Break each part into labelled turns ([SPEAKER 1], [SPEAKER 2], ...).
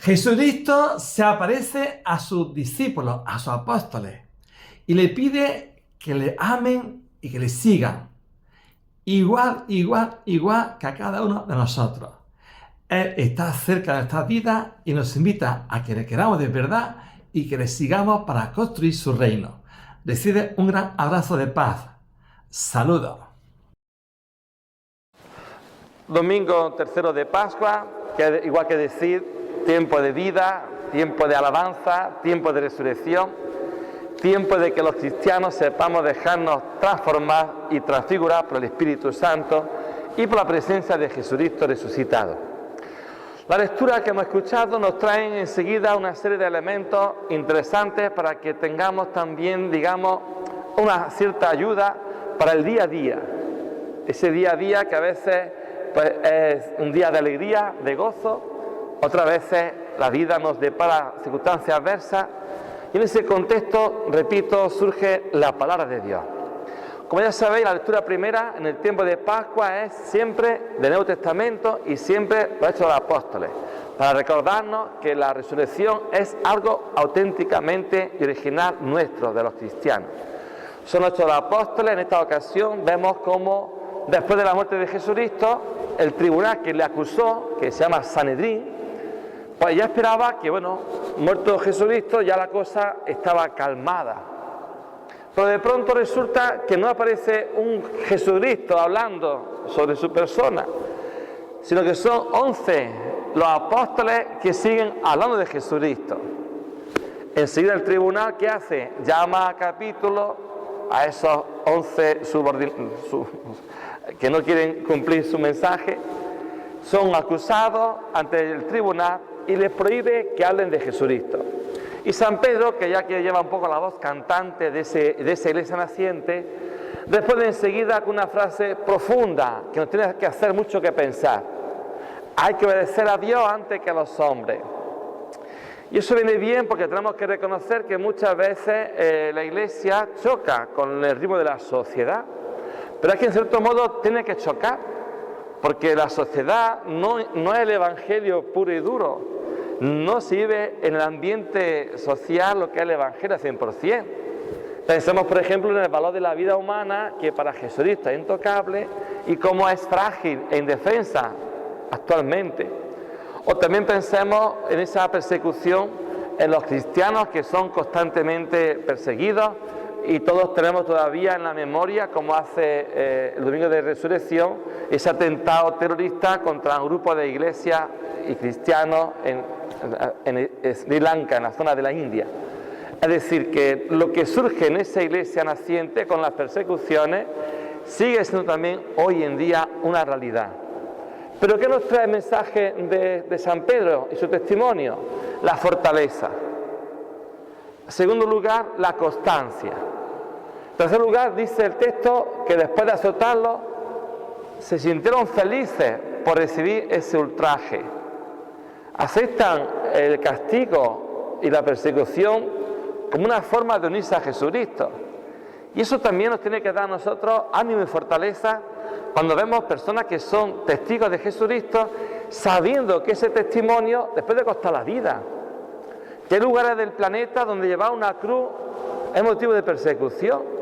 [SPEAKER 1] Jesucristo se aparece a sus discípulos, a sus apóstoles, y le pide que le amen y que le sigan, igual que a cada uno de nosotros. Él está cerca de nuestras vidas y nos invita a que le queramos de verdad y que le sigamos para construir su reino. Recibe un gran abrazo de paz. Saludos.
[SPEAKER 2] Domingo tercero de Pascua, que es igual que decir tiempo de vida, tiempo de alabanza, tiempo de resurrección, tiempo de que los cristianos sepamos dejarnos transformar y transfigurar por el Espíritu Santo y por la presencia de Jesucristo resucitado. La lectura que hemos escuchado nos trae enseguida una serie de elementos interesantes para que tengamos también, digamos, una cierta ayuda para el día a día. Ese día a día que a veces pues, es un día de alegría, de gozo, otras veces la vida nos depara circunstancias adversas y en ese contexto, repito, surge la palabra de Dios. Como ya sabéis, la lectura primera en el tiempo de Pascua es siempre del Nuevo Testamento y siempre los Hechos de los Apóstoles, para recordarnos que la resurrección es algo auténticamente y original nuestro, de los cristianos. Son los Hechos de los Apóstoles. En esta ocasión vemos cómo después de la muerte de Jesucristo, el tribunal que le acusó, que se llama Sanedrín, pues ya esperaba que, muerto Jesucristo, ya la cosa estaba calmada. Pero de pronto resulta que no aparece un Jesucristo hablando sobre su persona, sino que son 11 los apóstoles que siguen hablando de Jesucristo. Enseguida el tribunal, ¿qué hace? Llama a capítulo a esos 11 que no quieren cumplir su mensaje, son acusados ante el tribunal y les prohíbe que hablen de Jesucristo. Y San Pedro, que ya que lleva un poco la voz cantante de esa iglesia naciente, responde enseguida con una frase profunda que nos tiene que hacer mucho que pensar. Hay que obedecer a Dios antes que a los hombres. Y eso viene bien porque tenemos que reconocer que muchas veces la iglesia choca con el ritmo de la sociedad, pero es que en cierto modo tiene que chocar, porque la sociedad no es el evangelio puro y duro. No se vive en el ambiente social lo que es el Evangelio al 100%. Pensemos, por ejemplo, en el valor de la vida humana, que para Jesucristo es intocable, y cómo es frágil e indefensa actualmente. O también pensemos en esa persecución en los cristianos que son constantemente perseguidos, y todos tenemos todavía en la memoria, como hace el Domingo de Resurrección, ese atentado terrorista contra un grupo de iglesias y cristianos en Sri Lanka, en la zona de la India. Es decir, que lo que surge en esa iglesia naciente con las persecuciones sigue siendo también hoy en día una realidad. ¿Pero qué nos trae el mensaje de San Pedro y su testimonio? La fortaleza. En segundo lugar, la constancia. En tercer lugar, dice el texto que después de azotarlo se sintieron felices por recibir ese ultraje. Aceptan el castigo y la persecución como una forma de unirse a Jesucristo. Y eso también nos tiene que dar a nosotros ánimo y fortaleza cuando vemos personas que son testigos de Jesucristo, sabiendo que ese testimonio después de costar la vida. Que hay lugares del planeta donde llevar una cruz es motivo de persecución,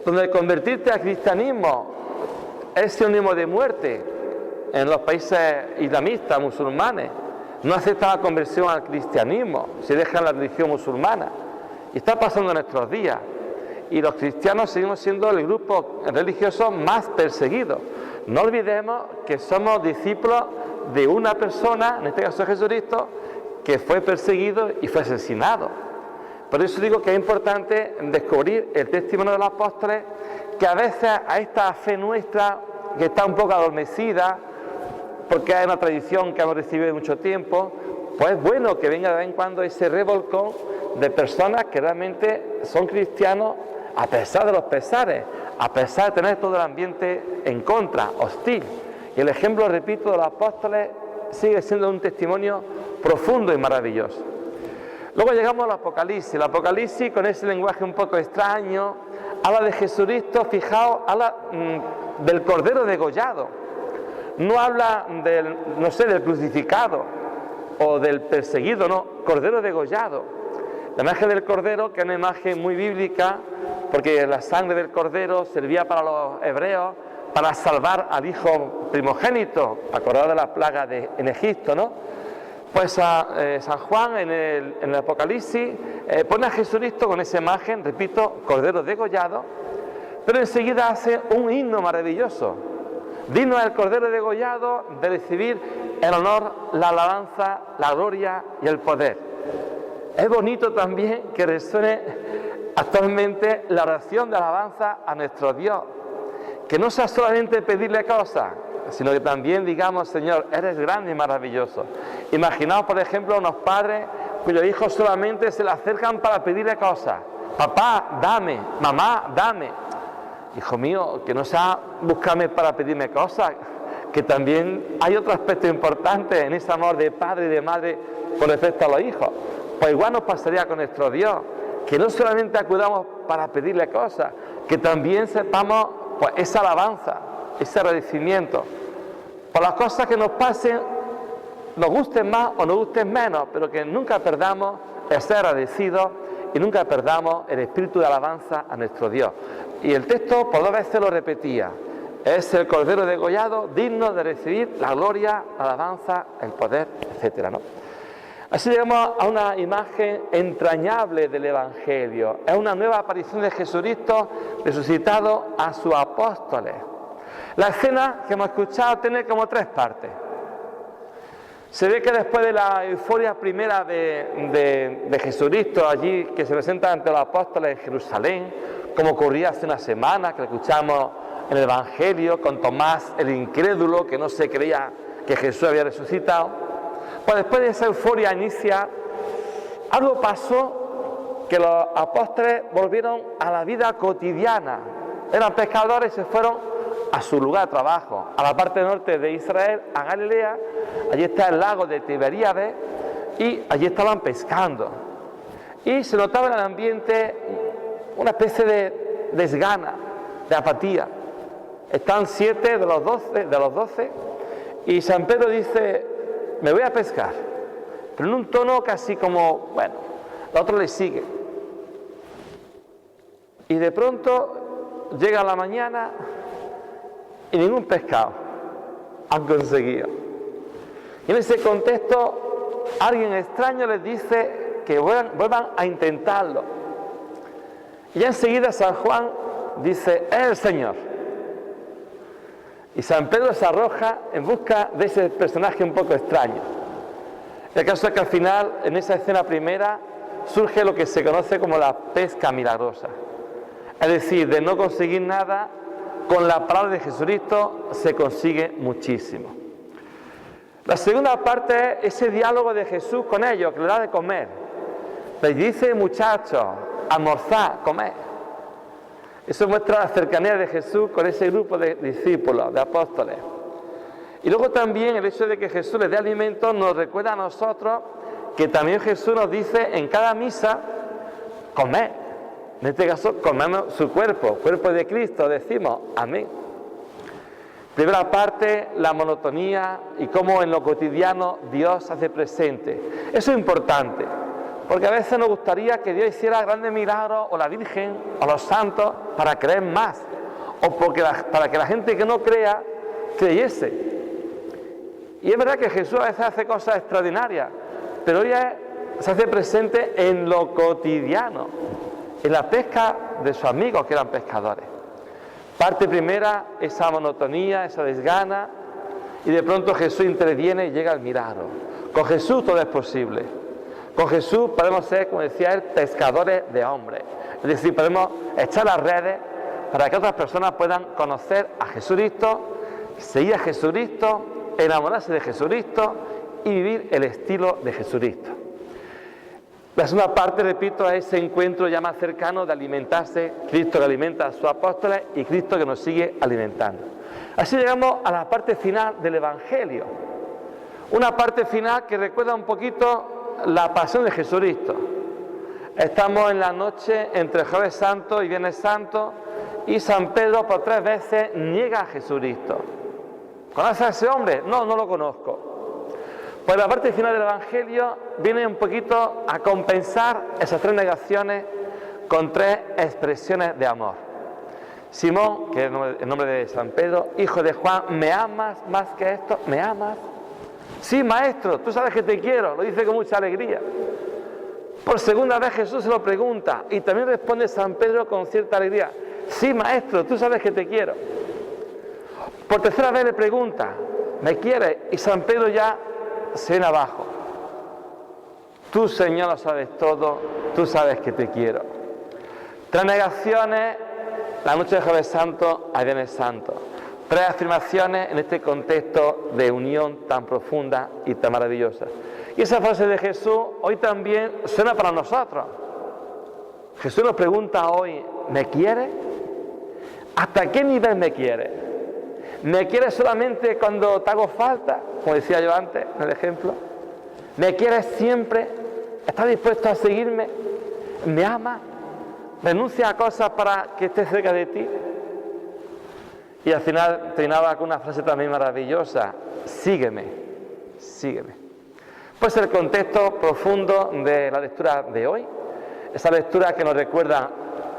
[SPEAKER 2] donde convertirte al cristianismo es sinónimo de muerte. En los países islamistas, musulmanes, no aceptan la conversión al cristianismo, se dejan la religión musulmana. Y está pasando en nuestros días. Y los cristianos seguimos siendo el grupo religioso más perseguido. No olvidemos que somos discípulos de una persona, en este caso Jesucristo, que fue perseguido y fue asesinado. Por eso digo que es importante descubrir el testimonio de los apóstoles, que a veces a esta fe nuestra, que está un poco adormecida, porque hay una tradición que hemos recibido de mucho tiempo, pues es bueno que venga de vez en cuando ese revolcón de personas que realmente son cristianos a pesar de los pesares, a pesar de tener todo el ambiente en contra, hostil. Y el ejemplo, repito, de los apóstoles sigue siendo un testimonio profundo y maravilloso. Luego llegamos al Apocalipsis. El Apocalipsis, con ese lenguaje un poco extraño, habla de Jesucristo, fijaos, habla del Cordero degollado. No habla del crucificado. o del perseguido, no, cordero degollado. La imagen del cordero, que es una imagen muy bíblica, porque la sangre del cordero servía para los hebreos para salvar al hijo primogénito, acordado de la plaga en Egipto, ¿no? Pues San Juan en el Apocalipsis pone a Jesucristo con esa imagen, repito, cordero degollado, pero enseguida hace un himno maravilloso. Digno del cordero degollado de recibir el honor, la alabanza, la gloria y el poder. Es bonito también que resuene actualmente la oración de alabanza a nuestro Dios, que no sea solamente pedirle cosas, sino que también digamos: Señor, eres grande y maravilloso. Imaginaos, por ejemplo, unos padres cuyos hijos solamente se le acercan para pedirle cosas. Papá, dame, mamá, dame. Hijo mío, que no sea buscarme para pedirme cosas, que también hay otro aspecto importante en ese amor de padre y de madre con respecto a los hijos. Pues igual nos pasaría con nuestro Dios, que no solamente acudamos para pedirle cosas, que también sepamos pues esa alabanza, ese agradecimiento por las cosas que nos pasen, nos gusten más o nos gusten menos, pero que nunca perdamos el ser agradecidos y nunca perdamos el espíritu de alabanza a nuestro Dios. Y el texto por 2 veces lo repetía: es el cordero degollado, digno de recibir la gloria, la alabanza, el poder, etcétera, ¿no? Así llegamos a una imagen entrañable del Evangelio. Es una nueva aparición de Jesucristo resucitado a sus apóstoles. La escena que hemos escuchado tiene como 3 partes. Se ve que después de la euforia primera de Jesucristo allí, que se presenta ante los apóstoles en Jerusalén, como ocurría hace una semana, que lo escuchamos en el Evangelio, con Tomás el incrédulo, que no se creía que Jesús había resucitado. Pues después de esa euforia inicial, algo pasó, que los apóstoles volvieron a la vida cotidiana. Eran pescadores y se fueron a su lugar de trabajo, a la parte norte de Israel, a Galilea. Allí está el lago de Tiberíades y allí estaban pescando. Y se notaba en el ambiente una especie de desgana, de apatía. Están 7 de los 12 y San Pedro dice: me voy a pescar, pero en un tono casi como, bueno, el otro le sigue. Y de pronto llega la mañana y ningún pescado han conseguido. Y en ese contexto alguien extraño les dice que vuelvan a intentarlo. Y ya enseguida San Juan dice: es el Señor. Y San Pedro se arroja en busca de ese personaje un poco extraño. El caso es que al final, en esa escena primera, surge lo que se conoce como la pesca milagrosa. Es decir, de no conseguir nada, con la palabra de Jesucristo se consigue muchísimo. La segunda parte es ese diálogo de Jesús con ellos, que le da de comer. Les dice: muchachos, almorzad, comed. Eso muestra la cercanía de Jesús con ese grupo de discípulos, de apóstoles. Y luego también el hecho de que Jesús les dé alimento nos recuerda a nosotros que también Jesús nos dice en cada misa: comed. En este caso, comemos su cuerpo de Cristo, decimos amén. Primera parte, la monotonía y cómo en lo cotidiano Dios se hace presente. Eso es importante, porque a veces nos gustaría que Dios hiciera grandes milagros, o la Virgen, o los santos, para creer más, o para que la gente que no crea, creyese. Y es verdad que Jesús a veces hace cosas extraordinarias, pero ella se hace presente en lo cotidiano, en la pesca de sus amigos que eran pescadores. Parte primera, esa monotonía, esa desgana, y de pronto Jesús interviene y llega el milagro. Con Jesús todo es posible. Con Jesús podemos ser, como decía él, pescadores de hombres. Es decir, podemos echar las redes para que otras personas puedan conocer a Jesucristo, seguir a Jesucristo, enamorarse de Jesucristo y vivir el estilo de Jesucristo. La segunda parte, repito, es ese encuentro ya más cercano de alimentarse, Cristo que alimenta a sus apóstoles y Cristo que nos sigue alimentando. Así llegamos a la parte final del Evangelio. Una parte final que recuerda un poquito la pasión de Jesucristo. Estamos en la noche entre Jueves Santo y Viernes Santo y San Pedro por 3 veces niega a Jesucristo. ¿Conoces a ese hombre? No, no lo conozco. Pues la parte final del Evangelio viene un poquito a compensar esas tres negaciones con tres expresiones de amor. Simón, que es el nombre de San Pedro, hijo de Juan, ¿me amas más que esto? ¿Me amas? Sí, maestro, tú sabes que te quiero, lo dice con mucha alegría. Por segunda vez Jesús se lo pregunta y también responde San Pedro con cierta alegría. Sí, maestro, tú sabes que te quiero. Por tercera vez le pregunta, ¿me quieres? Y San Pedro ya se viene abajo. Tú, Señor, lo sabes todo, tú sabes que te quiero. Tres negaciones, la noche de Jueves Santo a Viernes Santo. Tres afirmaciones en este contexto de unión tan profunda y tan maravillosa. Y esa frase de Jesús hoy también suena para nosotros. Jesús nos pregunta hoy, ¿me quieres? ¿Hasta qué nivel me quieres? ¿Me quieres solamente cuando te hago falta? Como decía yo antes en el ejemplo. ¿Me quieres siempre? ¿Estás dispuesto a seguirme? ¿Me amas? ¿Renuncia a cosas para que esté cerca de ti? Y al final terminaba con una frase también maravillosa. Sígueme, sígueme. Pues el contexto profundo de la lectura de hoy, esa lectura que nos recuerda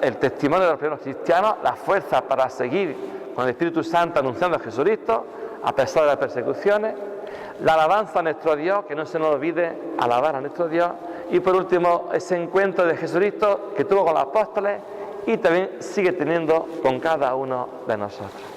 [SPEAKER 2] el testimonio de los primeros cristianos, la fuerza para seguir con el Espíritu Santo anunciando a Jesucristo a pesar de las persecuciones, la alabanza a nuestro Dios, que no se nos olvide alabar a nuestro Dios, y por último ese encuentro de Jesucristo que tuvo con los apóstoles y también sigue teniendo con cada uno de nosotros.